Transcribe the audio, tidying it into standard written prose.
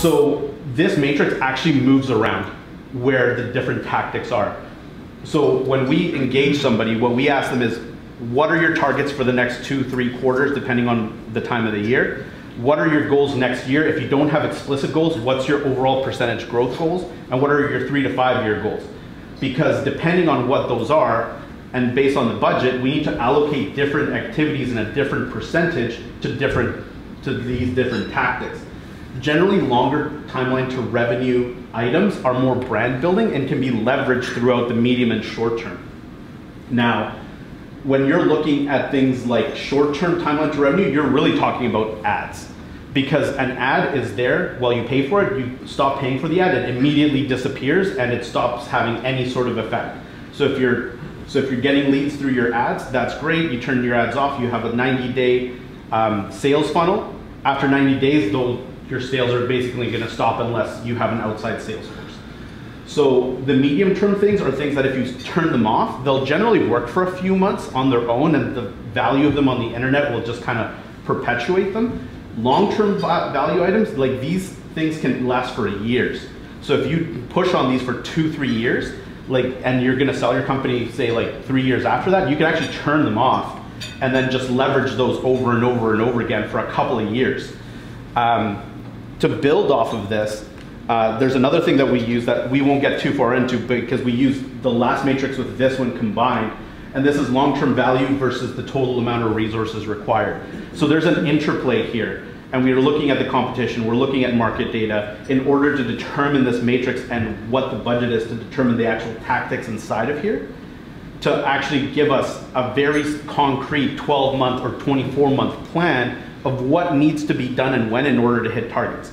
So this matrix actually moves around where the different tactics are. So when we engage somebody, what we ask them is, what are your targets for the next 2-3 quarters, depending on the time of the year? What are your goals next year? If you don't have explicit goals, what's your overall percentage growth goals? And what are your 3 to 5 year goals? Because depending on what those are, and based on the budget, we need to allocate different activities in a different percentage to these different tactics. Generally, longer timeline to revenue items are more brand building and can be leveraged throughout the medium and short term. Now, when you're looking at things like short-term timeline to revenue, you're really talking about ads. Because an ad is there while you pay for it, you stop paying for the ad, it immediately disappears and it stops having any sort of effect. So if you're getting leads through your ads, that's great. You turn your ads off, you have a 90-day sales funnel. After 90 days, your sales are basically gonna stop unless you have an outside sales force. So the medium-term things are things that if you turn them off, they'll generally work for a few months on their own, and the value of them on the internet will just kind of perpetuate them. Long-term value items, like these things can last for years. So if you push on these for 2-3 years, and you're gonna sell your company, say like 3 years after that, you can actually turn them off and then just leverage those over and over and over again for a couple of years. To build off of this, there's another thing that we use that we won't get too far into because we use the last matrix with this one combined, and this is long-term value versus the total amount of resources required. So there's an interplay here, and we are looking at the competition, we're looking at market data in order to determine this matrix and what the budget is to determine the actual tactics inside of here, to actually give us a very concrete 12-month or 24-month plan of what needs to be done and when in order to hit targets.